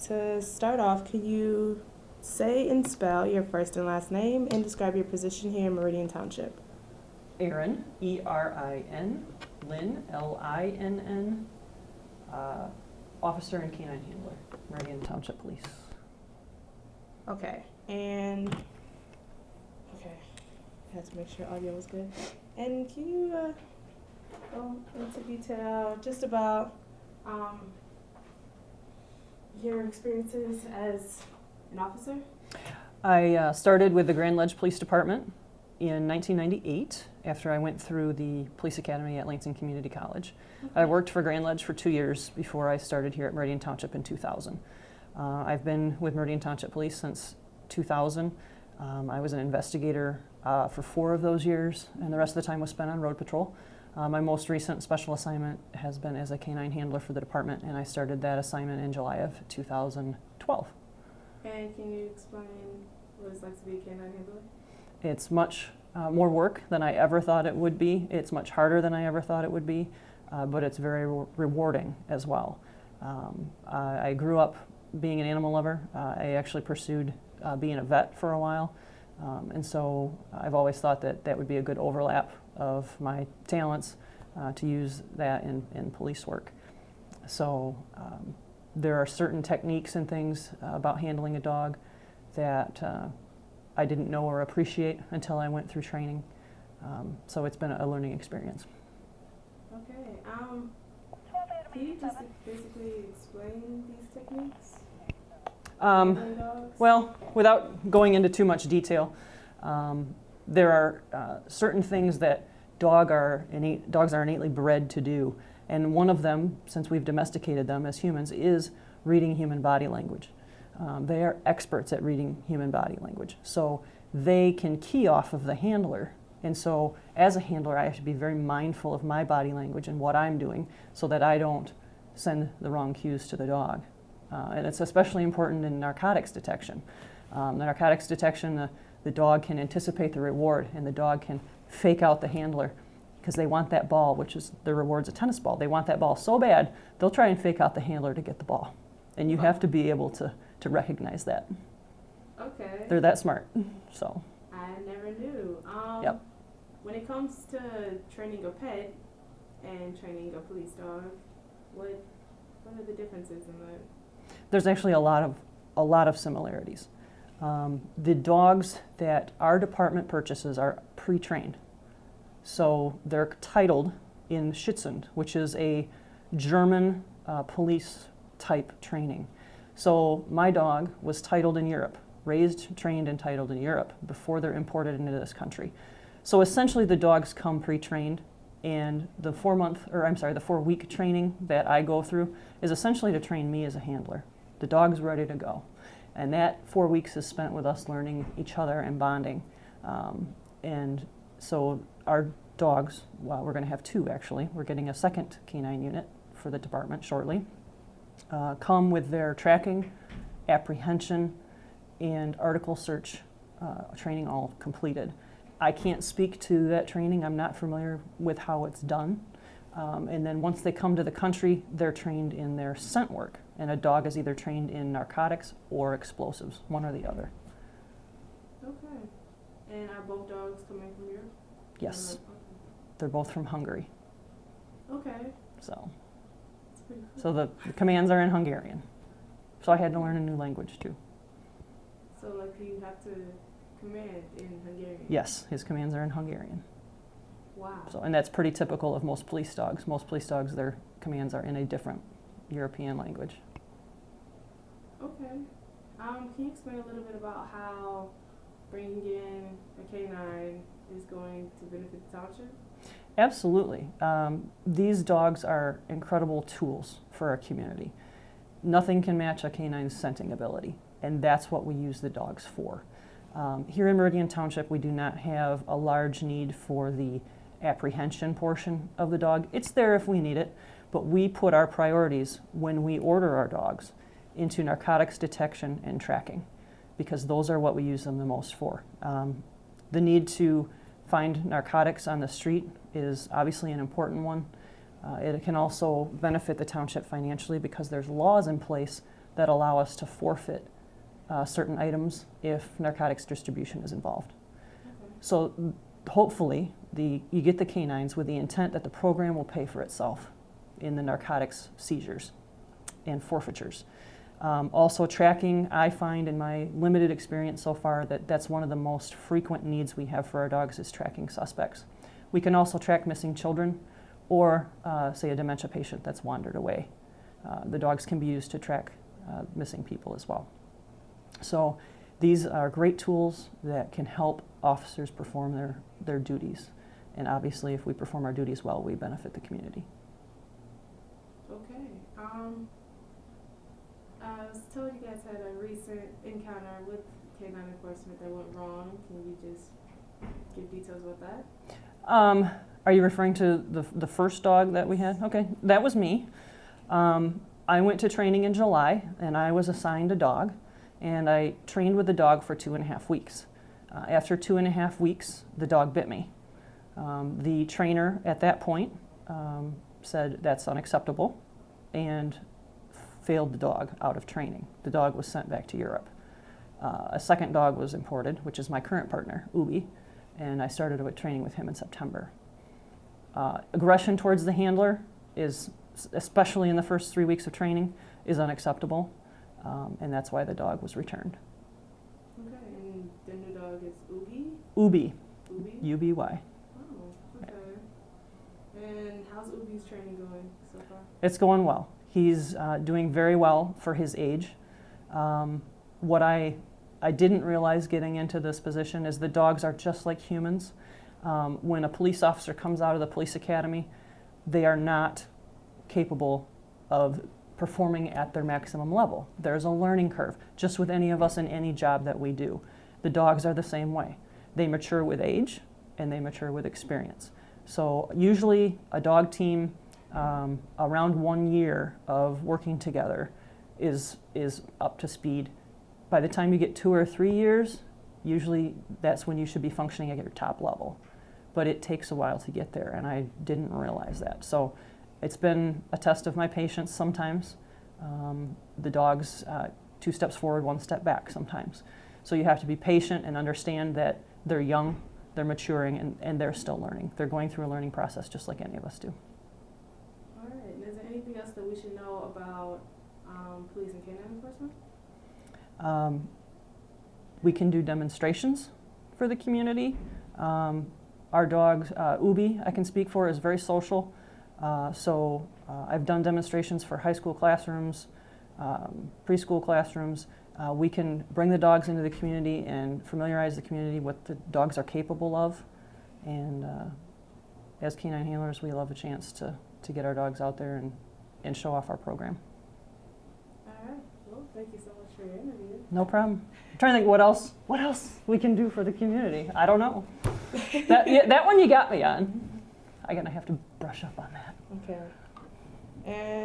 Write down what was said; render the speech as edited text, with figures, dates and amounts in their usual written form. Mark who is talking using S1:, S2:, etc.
S1: To start off, could you say and spell your first and last name and describe your position here in Meridian Township?
S2: Erin, E-R-I-N, Lynn, L-I-N-N, officer and canine handler, Meridian Township Police.
S1: Okay, I had to make sure audio was good. And can you go into detail just about your experiences as an officer?
S2: I started with the Grand Ledge Police Department in 1998 after I went through the police academy at Lansing Community College.
S1: Okay.
S2: I worked for Grand Ledge for 2 years before I started here at Meridian Township in 2000. I've been with Meridian Township Police since 2000. I was an investigator for 4 of those years, and the rest of the time was spent on road patrol. My most recent special assignment has been as a canine handler for the department, and I started that assignment in July of 2012.
S1: And can you explain what it's like to be a canine handler?
S2: It's much more work than I ever thought it would be. It's much harder than I ever thought it would be, but it's very rewarding as well. I grew up being an animal lover. I actually pursued being a vet for a while, and so I've always thought that that would be a good overlap of my talents to use that in police work. So there are certain techniques and things about handling a dog that I didn't know or appreciate until I went through training. So it's been a learning experience.
S1: Okay. Can you just basically explain these techniques? Handling dogs?
S2: Well, without going into too much detail, there are certain things that dogs are innately bred to do. And one of them, since we've domesticated them as humans, is reading human body language. They are experts at reading human body language. So they can key off of the handler. And so as a handler, I have to be very mindful of my body language and what I'm doing so that I don't send the wrong cues to the dog. And it's especially important in narcotics detection. The narcotics detection, the dog can anticipate the reward, and the dog can fake out the handler because they want that ball, which is the reward's a tennis ball. They want that ball so bad, they'll try and fake out the handler to get the ball. And you have to be able to recognize that.
S1: Okay.
S2: They're that smart. So.
S1: I never knew.
S2: Yep.
S1: When it comes to training a pet and training a police dog, what are the differences in that?
S2: There's actually a lot of similarities. The dogs that our department purchases are pre-trained. So they're titled in Schützen, which is a German police type training. So my dog was titled in Europe, raised, trained, and titled in Europe before they're imported into this country. So essentially the dogs come pre-trained, and the 4-week training that I go through is essentially to train me as a handler. The dog's ready to go. And that 4 weeks is spent with us learning each other and bonding. And so our dogs, well, we're going to have 2 actually. We're getting a second canine unit for the department shortly. Come with their tracking, apprehension, and article search training all completed. I can't speak to that training. I'm not familiar with how it's done. And then once they come to the country, they're trained in their scent work. And a dog is either trained in narcotics or explosives, one or the other.
S1: Okay. And are both dogs coming from Europe?
S2: Yes. They're both from Hungary.
S1: Okay.
S2: So
S1: That's pretty cool.
S2: so the commands are in Hungarian. So I had to learn a new language too.
S1: So like you have to command in Hungarian?
S2: Yes, his commands are in Hungarian.
S1: Wow.
S2: So, and that's pretty typical of most police dogs. Most police dogs, their commands are in a different European language.
S1: Okay. Can you explain a little bit about how bringing in a canine is going to benefit the township?
S2: Absolutely. These dogs are incredible tools for our community. Nothing can match a canine's scenting ability, and that's what we use the dogs for. Here in Meridian Township, we do not have a large need for the apprehension portion of the dog. It's there if we need it, but we put our priorities when we order our dogs into narcotics detection and tracking, because those are what we use them the most for. The need to find narcotics on the street is obviously an important one. It can also benefit the township financially because there's laws in place that allow us to forfeit certain items if narcotics distribution is involved.
S1: Okay.
S2: So hopefully you get the canines with the intent that the program will pay for itself in the narcotics seizures and forfeitures. Also tracking, I find in my limited experience so far that that's one of the most frequent needs we have for our dogs is tracking suspects. We can also track missing children or say a dementia patient that's wandered away. The dogs can be used to track missing people as well. So these are great tools that can help officers perform their duties. And obviously if we perform our duties well, we benefit the community.
S1: Okay. I was told you guys had a recent encounter with canine enforcement that went wrong. Can you just give details about that?
S2: Are you referring to the first dog that we had? Okay, that was me. I went to training in July and I was assigned a dog and I trained with the dog for 2.5 weeks. After 2.5 weeks, the dog bit me. The trainer at that point said that's unacceptable and failed the dog out of training. The dog was sent back to Europe. A second dog was imported, which is my current partner, Ubi, and I started with training with him in September. Aggression towards the handler is, especially in the first 3 weeks of training, is unacceptable, and that's why the dog was returned.
S1: Okay, and the new dog is Ubi?
S2: Ubi,
S1: Ubi?
S2: U-B-Y.
S1: Oh, okay. And how's Ubi's training going so far?
S2: It's going well. He's doing very well for his age. What I didn't realize getting into this position is the dogs are just like humans. When a police officer comes out of the police academy, they are not capable of performing at their maximum level. There's a learning curve, just with any of us in any job that we do. The dogs are the same way. They mature with age and they mature with experience. So usually a dog team around 1 year of working together is up to speed. By the time you get 2 or 3 years, usually that's when you should be functioning at your top level. But it takes a while to get there, and I didn't realize that. So it's been a test of my patience sometimes. The dogs 2 steps forward, 1 step back sometimes. So you have to be patient and understand that they're young, they're maturing, and they're still learning. They're going through a learning process just like any of us do.
S1: All right, and is there anything else that we should know about police and canine enforcement?
S2: We can do demonstrations for the community. Our dog, Ubi, I can speak for, is very social. So I've done demonstrations for high school classrooms, preschool classrooms. We can bring the dogs into the community and familiarize the community what the dogs are capable of. And as canine handlers, we love a chance to get our dogs out there and show off our program.
S1: All right, well, thank you so much for your interview.
S2: No problem. I'm trying to think what else we can do for the community. I don't know. That one you got me on. I'm gonna have to brush up on that.
S1: Okay. And